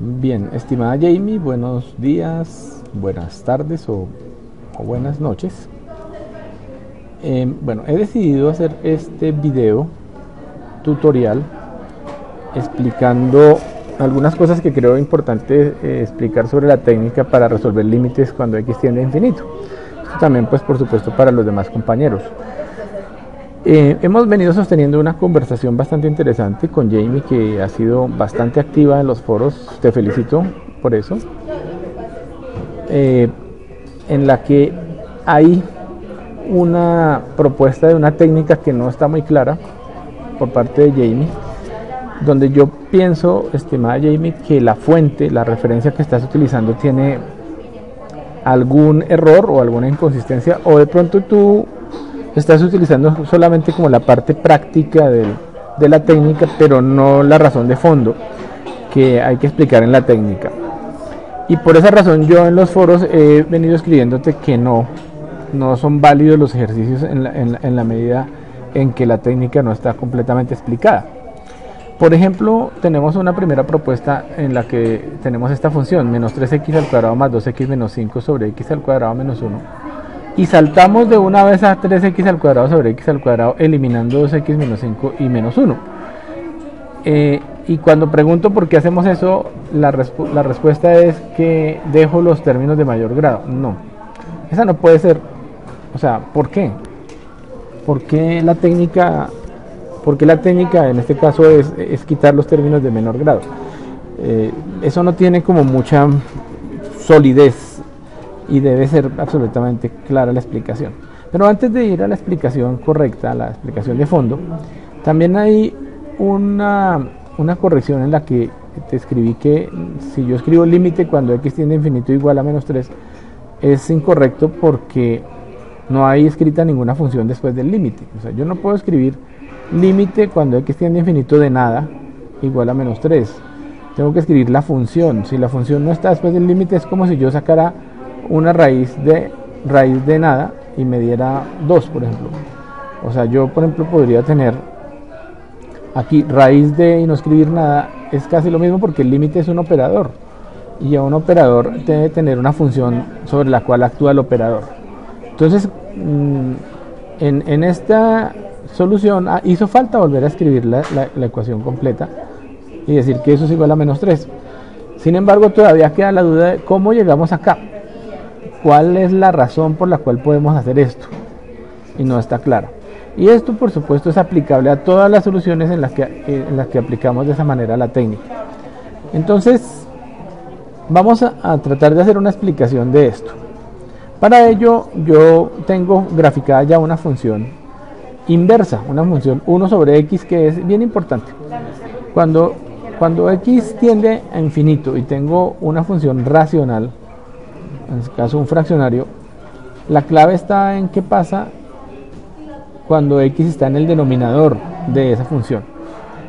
Bien, estimada Jamie, buenos días, buenas tardes o buenas noches. Bueno, he decidido hacer este video tutorial explicando algunas cosas que creo importante explicar sobre la técnica para resolver límites cuando x tiende a infinito. Esto también, pues, por supuesto, para los demás compañeros. Hemos venido sosteniendo una conversación bastante interesante con Jamie, que ha sido bastante activa en los foros. Te felicito por eso. En la que hay una propuesta de una técnica que no está muy clara por parte de Jamie, donde yo pienso, estimada Jamie, que la fuente, la referencia que estás utilizando tiene algún error o alguna inconsistencia, o de pronto tú estás utilizando solamente como la parte práctica de la técnica, pero no la razón de fondo que hay que explicar en la técnica. Y por esa razón yo en los foros he venido escribiéndote que no son válidos los ejercicios en la medida en que la técnica no está completamente explicada. Por ejemplo, tenemos una primera propuesta en la que tenemos esta función, menos 3x al cuadrado más 2x menos 5 sobre x al cuadrado menos 1. Y saltamos de una vez a 3x al cuadrado sobre x al cuadrado, eliminando 2x menos 5 y menos 1. Y cuando pregunto por qué hacemos eso, la respuesta es que dejo los términos de mayor grado. No, esa no puede ser. O sea, ¿por qué? ¿Por qué la técnica en este caso es quitar los términos de menor grado? Eso no tiene como mucha solidez y debe ser absolutamente clara la explicación. Pero antes de ir a la explicación correcta, a la explicación de fondo, también hay una corrección en la que te escribí que si yo escribo límite cuando x tiende a infinito igual a menos 3, es incorrecto porque no hay escrita ninguna función después del límite. O sea, yo no puedo escribir límite cuando x tiende a infinito de nada igual a menos 3. Tengo que escribir la función. Si la función no está después del límite, es como si yo sacara una raíz de nada y me diera 2, por ejemplo. O sea, yo, por ejemplo, podría tener aquí raíz de y no escribir nada. Es casi lo mismo porque el límite es un operador y a un operador debe tener una función sobre la cual actúa el operador. Entonces, en esta solución hizo falta volver a escribir la ecuación completa y decir que eso es igual a menos 3. Sin embargo, todavía queda la duda de cómo llegamos acá. ¿Cuál es la razón por la cual podemos hacer esto? Y no está clara. Y esto, por supuesto, es aplicable a todas las soluciones en las que aplicamos de esa manera la técnica. Entonces, vamos a tratar de hacer una explicación de esto. Para ello, yo tengo graficada ya una función inversa, una función 1 sobre x, que es bien importante. Cuando x tiende a infinito y tengo una función racional, en este caso un fraccionario, la clave está en qué pasa cuando x está en el denominador de esa función.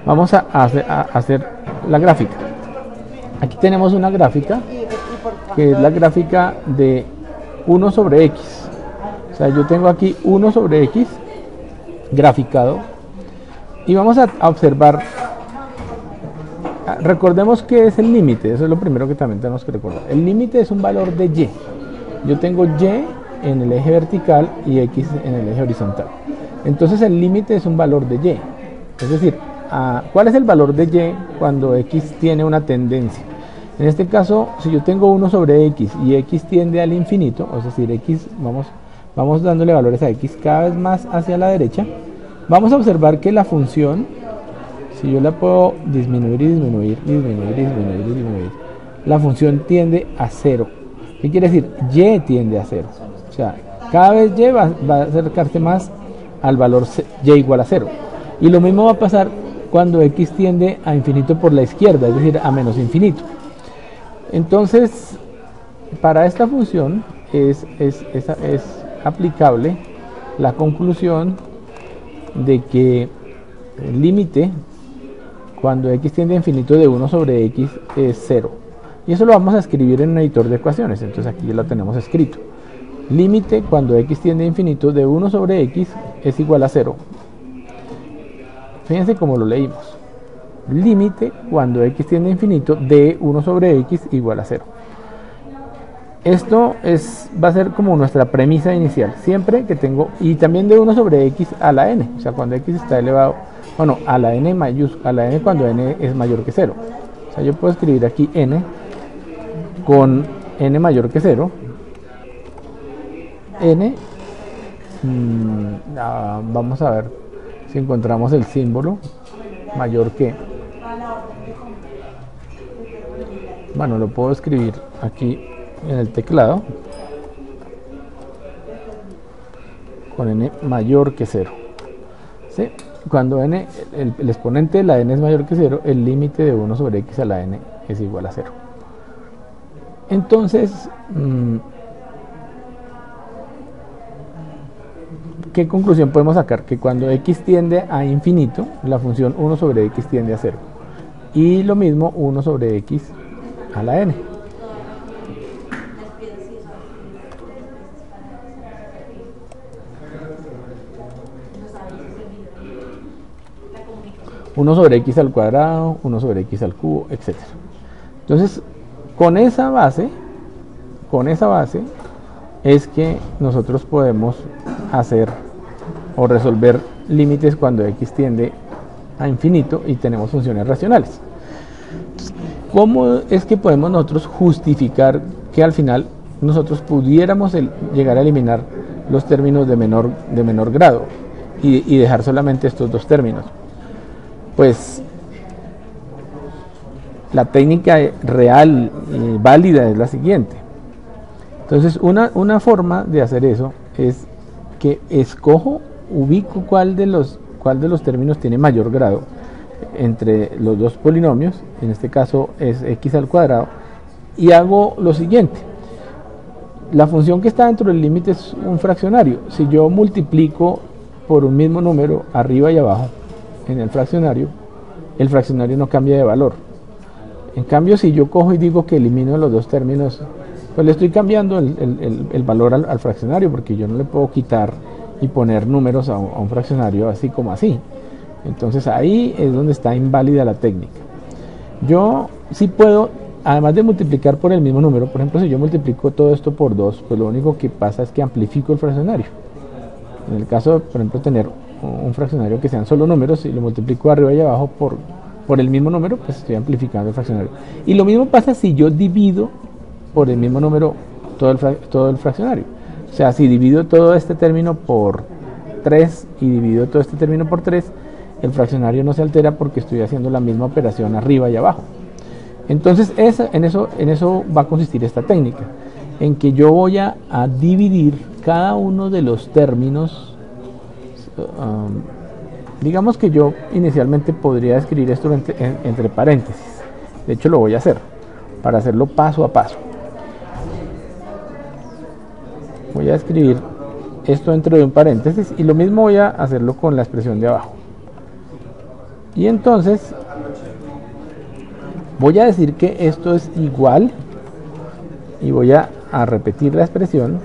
Vamos a hacer la gráfica. Aquí tenemos una gráfica que es la gráfica de 1 sobre x. O sea, yo tengo aquí 1 sobre x graficado y vamos a observar. Recordemos que es el límite, eso es lo primero que también tenemos que recordar. El límite es un valor de y. Yo tengo y en el eje vertical y x en el eje horizontal. Entonces el límite es un valor de y. Es decir, ¿cuál es el valor de y cuando x tiene una tendencia? En este caso, si yo tengo 1 sobre x y x tiende al infinito, es decir, x, vamos dándole valores a x cada vez más hacia la derecha, vamos a observar que la función, si yo la puedo disminuir, la función tiende a 0. ¿Qué quiere decir? Y tiende a 0. O sea, cada vez y va a acercarse más al valor y igual a 0. Y lo mismo va a pasar cuando x tiende a infinito por la izquierda, es decir, a menos infinito. Entonces, para esta función es aplicable la conclusión de que el límite cuando x tiende a infinito de 1 sobre x es 0. Y eso lo vamos a escribir en un editor de ecuaciones. Entonces aquí ya lo tenemos escrito. Límite cuando x tiende a infinito de 1 sobre x es igual a 0. Fíjense cómo lo leímos. límite cuando x tiende a infinito de 1 sobre x igual a 0. Esto va a ser como nuestra premisa inicial, siempre que tengo, y también de 1 sobre x a la n, o sea, cuando x está elevado, bueno, a la n mayúscula, a la n cuando n es mayor que 0. O sea, yo puedo escribir aquí n con n mayor que 0, n, vamos a ver si encontramos el símbolo mayor que, bueno, lo puedo escribir aquí en el teclado con n mayor que 0, ¿sí? Cuando n, el exponente de la n es mayor que 0, el límite de 1 sobre x a la n es igual a 0. Entonces, ¿qué conclusión podemos sacar? Que cuando x tiende a infinito, la función 1 sobre x tiende a 0. Y lo mismo 1 sobre x a la n. Uno sobre x al cuadrado, 1 sobre x al cubo, etc. Entonces, con esa base es que nosotros podemos hacer o resolver límites cuando x tiende a infinito y tenemos funciones racionales. Entonces, ¿cómo es que podemos nosotros justificar que al final nosotros pudiéramos llegar a eliminar los términos de menor grado y dejar solamente estos dos términos? Pues la técnica real y válida es la siguiente. Entonces, una forma de hacer eso es que ubico cuál de los términos tiene mayor grado entre los dos polinomios, en este caso es x al cuadrado, y hago lo siguiente. La función que está dentro del límite es un fraccionario. Si yo multiplico por un mismo número arriba y abajo en el fraccionario no cambia de valor. En cambio, si yo cojo y digo que elimino los dos términos, pues le estoy cambiando el valor al fraccionario, porque yo no le puedo quitar y poner números a un fraccionario así como así. Entonces ahí es donde está inválida la técnica. Yo sí puedo, además de multiplicar por el mismo número, por ejemplo, si yo multiplico todo esto por 2, pues lo único que pasa es que amplifico el fraccionario. En el caso de, por ejemplo, tener un fraccionario que sean solo números, si lo multiplico arriba y abajo por el mismo número, pues estoy amplificando el fraccionario. Y lo mismo pasa si yo divido por el mismo número todo el fraccionario. O sea, si divido todo este término por 3 y divido todo este término por 3, el fraccionario no se altera porque estoy haciendo la misma operación arriba y abajo. Entonces, en eso va a consistir esta técnica, en que yo voy a dividir cada uno de los términos. Digamos que yo inicialmente podría escribir esto entre paréntesis. De hecho, lo voy a hacer para hacerlo paso a paso. Voy a escribir esto dentro de un paréntesis y lo mismo voy a hacerlo con la expresión de abajo. Y entonces voy a decir que esto es igual y voy a repetir la expresión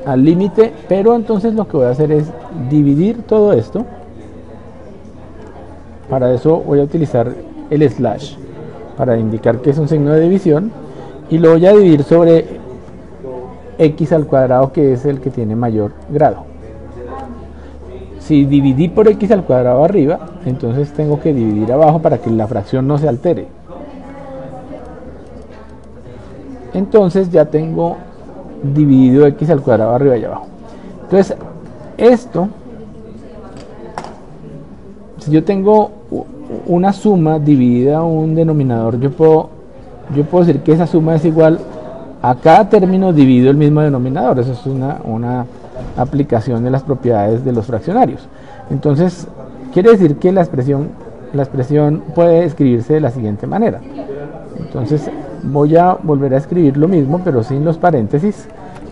al límite, pero entonces lo que voy a hacer es dividir todo esto. Para eso voy a utilizar el slash para indicar que es un signo de división y lo voy a dividir sobre x al cuadrado, que es el que tiene mayor grado. Si dividí por x al cuadrado arriba, entonces tengo que dividir abajo para que la fracción no se altere. Entonces ya tengo dividido x al cuadrado arriba y abajo. Entonces esto, si yo tengo una suma dividida a un denominador, yo puedo decir que esa suma es igual a cada término dividido el mismo denominador. Eso es una aplicación de las propiedades de los fraccionarios. Entonces quiere decir que la expresión puede escribirse de la siguiente manera. Entonces voy a volver a escribir lo mismo, pero sin los paréntesis.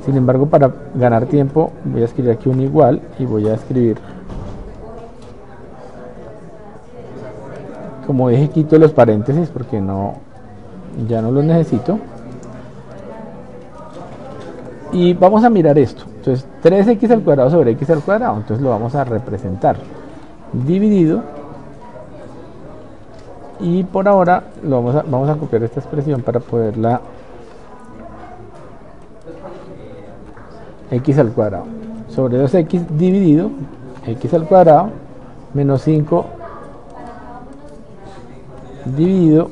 Sin embargo, para ganar tiempo, voy a escribir aquí un igual y voy a escribir, como dije, quito los paréntesis porque ya no los necesito. Y vamos a mirar esto. Entonces 3x al cuadrado sobre x al cuadrado, entonces lo vamos a representar dividido, y por ahora vamos a copiar esta expresión para poderla x al cuadrado sobre 2x dividido x al cuadrado menos 5 dividido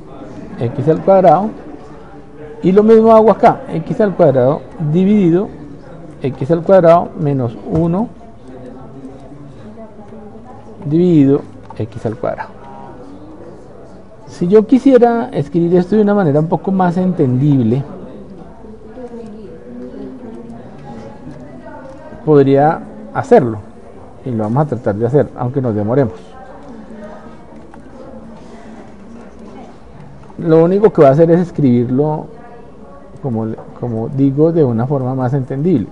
x al cuadrado, y lo mismo hago acá, x al cuadrado dividido x al cuadrado menos 1 dividido x al cuadrado. Si yo quisiera escribir esto de una manera un poco más entendible, podría hacerlo, y lo vamos a tratar de hacer, aunque nos demoremos. Lo único que voy a hacer es escribirlo, como digo, de una forma más entendible.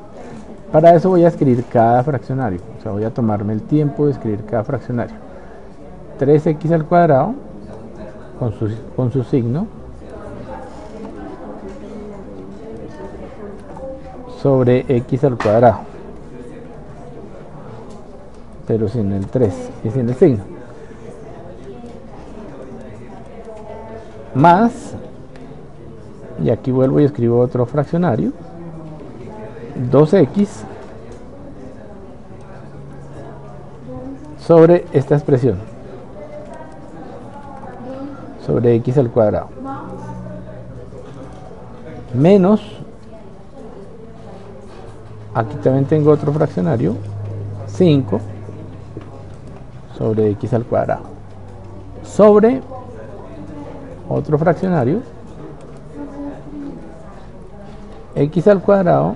Para eso voy a escribir cada fraccionario, o sea, voy a tomarme el tiempo de escribir cada fraccionario. 3x al cuadrado con su signo sobre x al cuadrado, pero sin el 3 y sin el signo, más, y aquí vuelvo y escribo otro fraccionario, 2x sobre esta expresión, sobre x al cuadrado, menos, aquí también tengo otro fraccionario, 5 sobre x al cuadrado, sobre otro fraccionario, x al cuadrado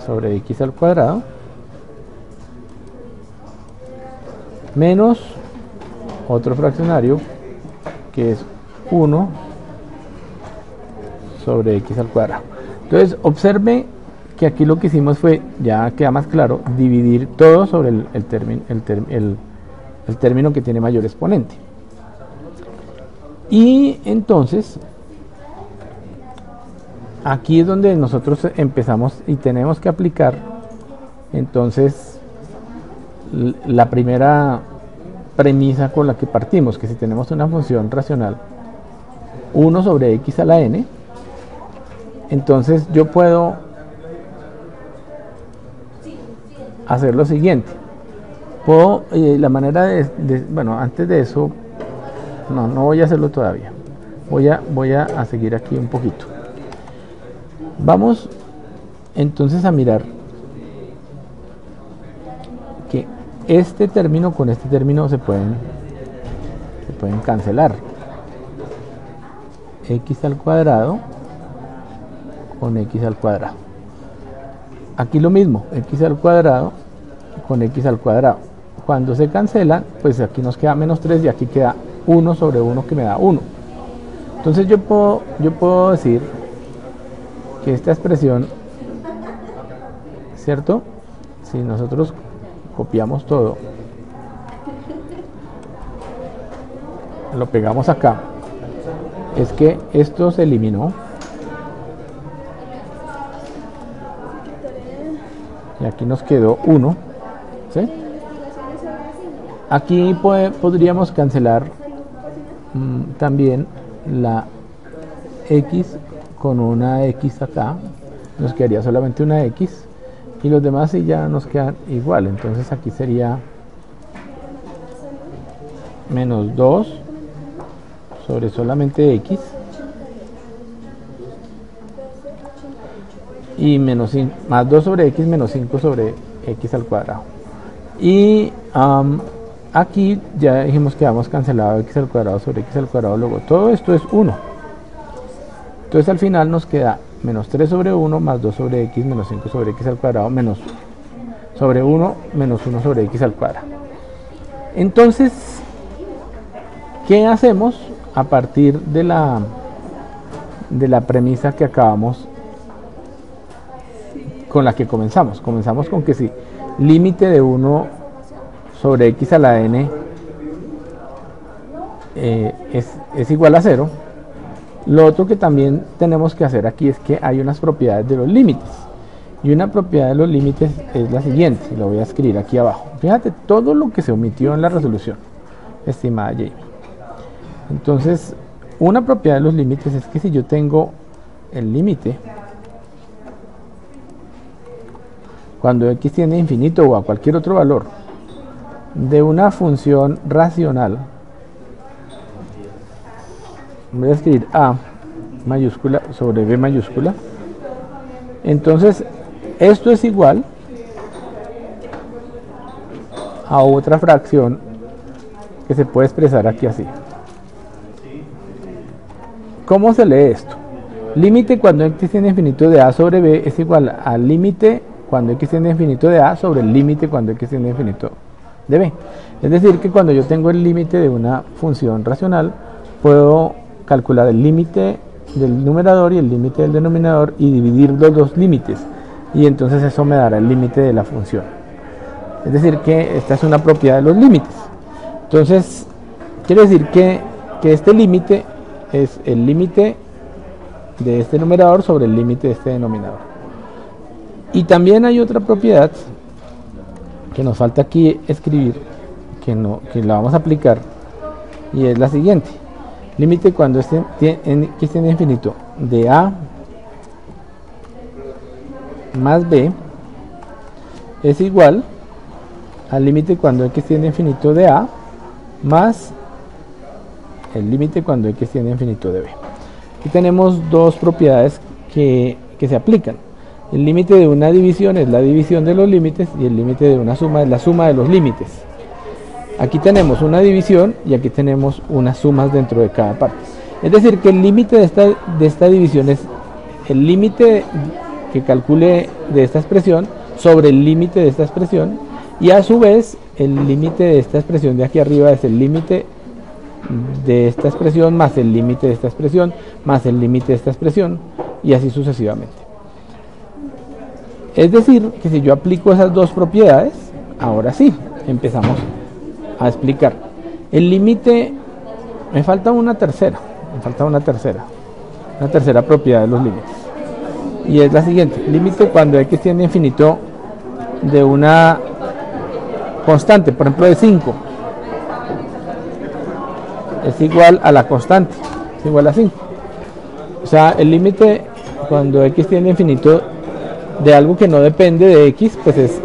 sobre x al cuadrado menos otro fraccionario que es 1 sobre x al cuadrado. Entonces observe que aquí lo que hicimos fue, ya queda más claro, dividir todo sobre el término que tiene mayor exponente. Y entonces aquí es donde nosotros empezamos y tenemos que aplicar entonces la primera premisa con la que partimos, que si tenemos una función racional 1 sobre x a la n, entonces yo puedo hacer lo siguiente. Puedo, la manera bueno, antes de eso, no voy a hacerlo todavía, voy a seguir aquí un poquito. Vamos entonces a mirar que este término con este término se pueden cancelar. X al cuadrado con x al cuadrado. Aquí lo mismo, x al cuadrado con x al cuadrado. Cuando se cancelan, pues aquí nos queda menos 3 y aquí queda 1 sobre 1 que me da 1. Entonces yo puedo decir que esta expresión, ¿cierto? Si nosotros copiamos todo, lo pegamos acá, es que esto se eliminó y aquí nos quedó 1, ¿sí? Aquí podríamos cancelar también la x con una x acá, nos quedaría solamente una x y los demás sí ya nos quedan igual. Entonces aquí sería menos 2 sobre solamente x y menos 5, más 2 sobre x menos 5 sobre x al cuadrado. Y aquí ya dijimos que habíamos cancelado x al cuadrado sobre x al cuadrado, luego todo esto es 1. Entonces al final nos queda menos 3 sobre 1 más 2 sobre x menos 5 sobre x al cuadrado menos sobre 1 menos 1 sobre x al cuadrado. Entonces, ¿qué hacemos a partir de la premisa que acabamos, con la que comenzamos? Comenzamos con que si límite de 1 sobre x a la n es igual a 0. Lo otro que también tenemos que hacer aquí es que hay unas propiedades de los límites. Y una propiedad de los límites es la siguiente, y lo voy a escribir aquí abajo. Fíjate todo lo que se omitió en la resolución, estimada Jamie. Entonces, una propiedad de los límites es que si yo tengo el límite cuando x tiende a infinito o a cualquier otro valor de una función racional, voy a escribir a mayúscula sobre b mayúscula, entonces esto es igual a otra fracción que se puede expresar aquí así. ¿Cómo se lee esto? Límite cuando x tiende a infinito de a sobre b es igual al límite cuando x tiende a infinito de a sobre el límite cuando x tiende a infinito de b. Es decir, que cuando yo tengo el límite de una función racional, puedo calcular el límite del numerador y el límite del denominador y dividir los dos límites, y entonces eso me dará el límite de la función. Es decir, que esta es una propiedad de los límites. Entonces, quiere decir que este límite es el límite de este numerador sobre el límite de este denominador. Y también hay otra propiedad que nos falta aquí escribir, que la vamos a aplicar, y es la siguiente. Límite cuando x tiende a infinito de a más b es igual al límite cuando x tiende a infinito de a más el límite cuando x tiende a infinito de b. Aquí tenemos dos propiedades que se aplican. El límite de una división es la división de los límites y el límite de una suma es la suma de los límites. Aquí tenemos una división y aquí tenemos unas sumas dentro de cada parte. Es decir, que el límite de esta división es el límite que calcule de esta expresión sobre el límite de esta expresión, y a su vez el límite de esta expresión de aquí arriba es el límite de esta expresión más el límite de esta expresión más el límite de esta expresión, y así sucesivamente. Es decir, que si yo aplico esas dos propiedades, ahora sí, empezamos a explicar. El límite, me falta una tercera propiedad de los límites, y es la siguiente. Límite cuando x tiende a infinito de una constante, por ejemplo de 5, es igual a la constante, es igual a 5. O sea, el límite cuando x tiende a infinito de algo que no depende de x, pues es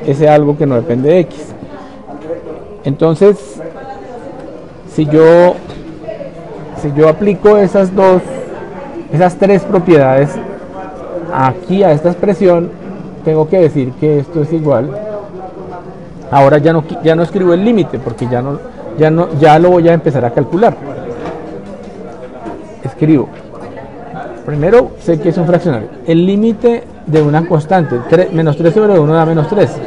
ese algo que no depende de x. Entonces, si yo aplico esas tres propiedades aquí a esta expresión, tengo que decir que esto es igual. Ahora ya no escribo el límite, porque ya lo voy a empezar a calcular. Escribo. Primero sé que es un fraccionario. El límite de una constante, menos 3 sobre 1 da menos 3.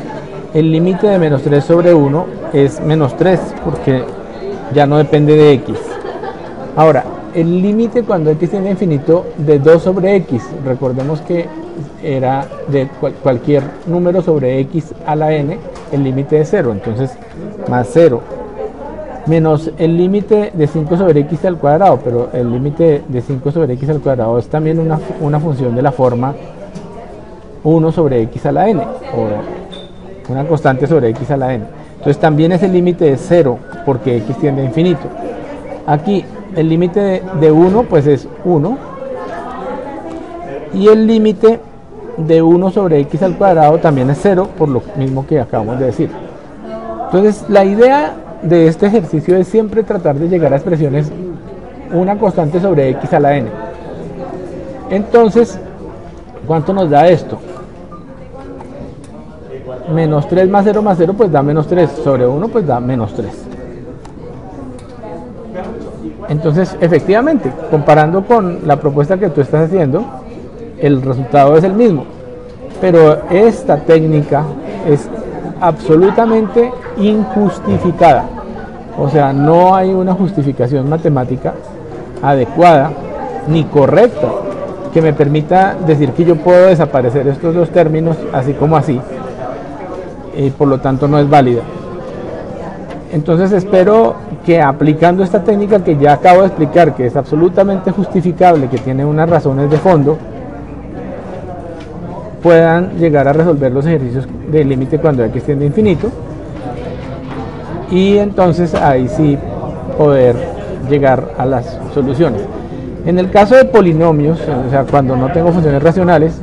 El límite de menos 3 sobre 1 es menos 3, porque ya no depende de x. Ahora, el límite cuando x tiende a infinito de 2 sobre x, recordemos que era de cualquier número sobre x a la n, el límite es 0, entonces más 0, menos el límite de 5 sobre x al cuadrado, pero el límite de 5 sobre x al cuadrado es también una función de la forma 1 sobre x a la n, o una constante sobre x a la n. Entonces también ese límite es 0, porque x tiende a infinito. Aquí el límite de 1 pues es 1, y el límite de 1 sobre x al cuadrado también es 0, por lo mismo que acabamos de decir. Entonces la idea de este ejercicio es siempre tratar de llegar a expresiones una constante sobre x a la n. Entonces, ¿cuánto nos da esto? Menos 3 más 0 pues da menos 3, sobre 1 pues da menos 3. Entonces, efectivamente, comparando con la propuesta que tú estás haciendo, el resultado es el mismo. Pero esta técnica es absolutamente injustificada. O sea, no hay una justificación matemática adecuada ni correcta que me permita decir que yo puedo desaparecer estos dos términos así como así, y por lo tanto no es válida. Entonces espero que aplicando esta técnica que ya acabo de explicar, que es absolutamente justificable, que tiene unas razones de fondo, puedan llegar a resolver los ejercicios de límite cuando x tiende a infinito, y entonces ahí sí poder llegar a las soluciones. En el caso de polinomios, o sea, cuando no tengo funciones racionales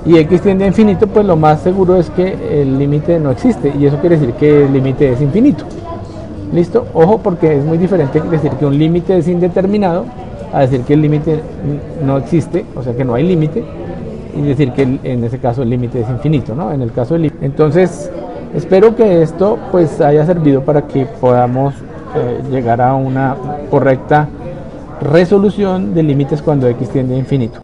y x tiende a infinito, pues lo más seguro es que el límite no existe, y eso quiere decir que el límite es infinito. ¿Listo? Ojo, porque es muy diferente decir que un límite es indeterminado a decir que el límite no existe, o sea que no hay límite, y decir que en ese caso el límite es infinito, ¿no? En el caso del límite. Entonces, espero que esto pues haya servido para que podamos llegar a una correcta resolución de límites cuando x tiende a infinito.